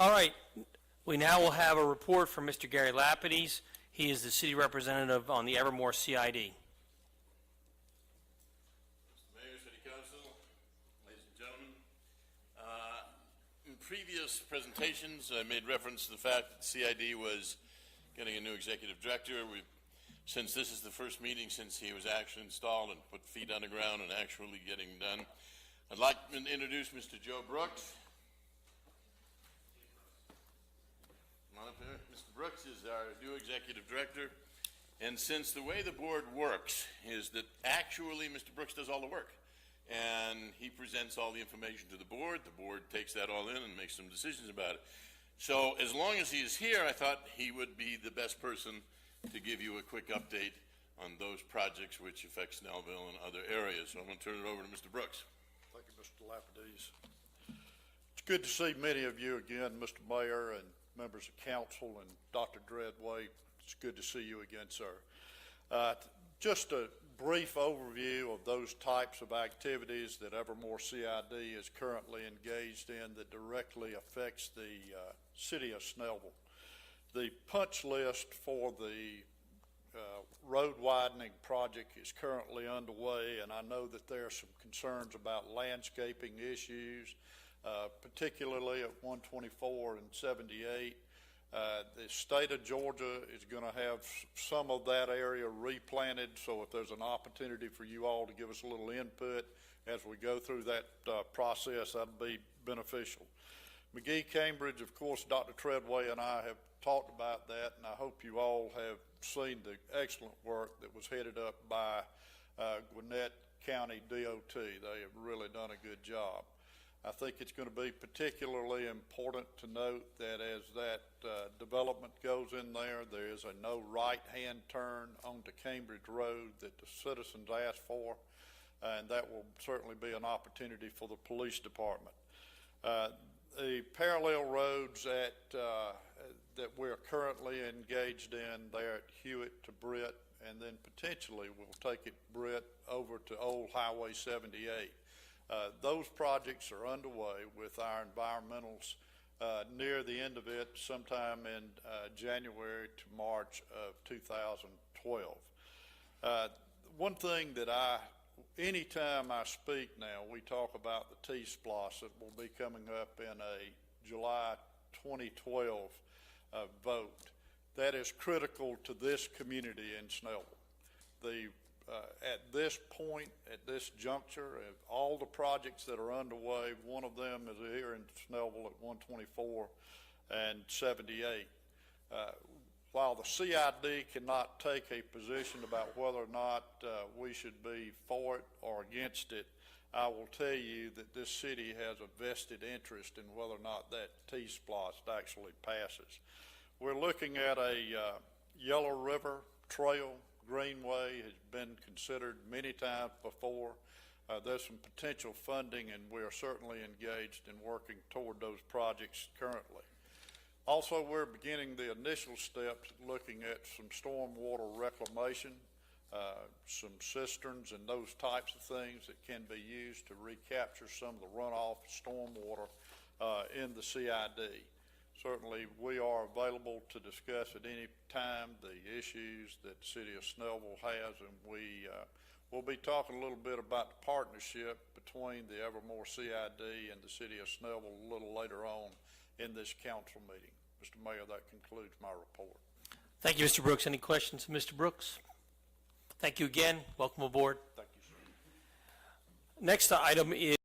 All right, we now will have a report from Mr. Gary Lapidus. He is the city representative on the Evermore CID. Mr. Mayor, City Council, ladies and gentlemen. In previous presentations, I made reference to the fact that CID was getting a new executive director. Since this is the first meeting since he was actually installed and put feet on the ground and actually getting done, I'd like to introduce Mr. Joe Brooks. Come on up here. Mr. Brooks is our new executive director. And since the way the board works is that actually Mr. Brooks does all the work, and he presents all the information to the board takes that all in and makes some decisions about it. So as long as he is here, I thought he would be the best person to give you a quick update on those projects which affect Snellville and other areas. So I'm going to turn it over to Mr. Brooks. Thank you, Mr. Lapidus. It's good to see many of you again, Mr. Mayor and members of council and Dr. Dreadway. It's good to see you again, sir. Just a brief overview of those types of activities that Evermore CID is currently engaged in that directly affects the city of Snellville. The punch list for the road widening project is currently underway, and I know that there are some concerns about landscaping issues, particularly at 124 and 78. The state of Georgia is going to have some of that area replanted, so if there's an opportunity for you all to give us a little input as we go through that process, that'd be beneficial. McGee Cambridge, of course, Dr. Treadway and I have talked about that, and I hope you all have seen the excellent work that was headed up by Gwinnett County DOT. They have really done a good job. I think it's going to be particularly important to note that as that development goes in there, there is a no right-hand turn onto Cambridge Road that the citizens asked for, and that will certainly be an opportunity for the police department. The parallel roads that we're currently engaged in there at Hewitt to Britt, and then potentially we'll take it Britt over to Old Highway 78. Those projects are underway with our environmentals near the end of it sometime in January to March of 2012. One thing that anytime I speak now, we talk about the T-Splosh that will be coming up in a July 2012 vote. That is critical to this community in Snellville. At this point, at this juncture, all the projects that are underway, one of them is here in Snellville at 124 and 78. While the CID cannot take a position about whether or not we should be for it or against it, I will tell you that this city has a vested interest in whether or not that T-Splosh actually passes. We're looking at a Yellow River Trail Greenway has been considered many times before. There's some potential funding, and we are certainly engaged in working toward those projects currently. Also, we're beginning the initial steps looking at some stormwater reclamation, some cisterns and those types of things that can be used to recapture some of the runoff stormwater in the CID. Certainly, we are available to discuss at any time the issues that the city of Snellville has, and we'll be talking a little bit about the partnership between the Evermore CID and the city of Snellville a little later on in this council meeting. Mr. Mayor, that concludes my report. Thank you, Mr. Brooks. Any questions of Mr. Brooks? Thank you again. Welcome aboard. Thank you, sir. Next item is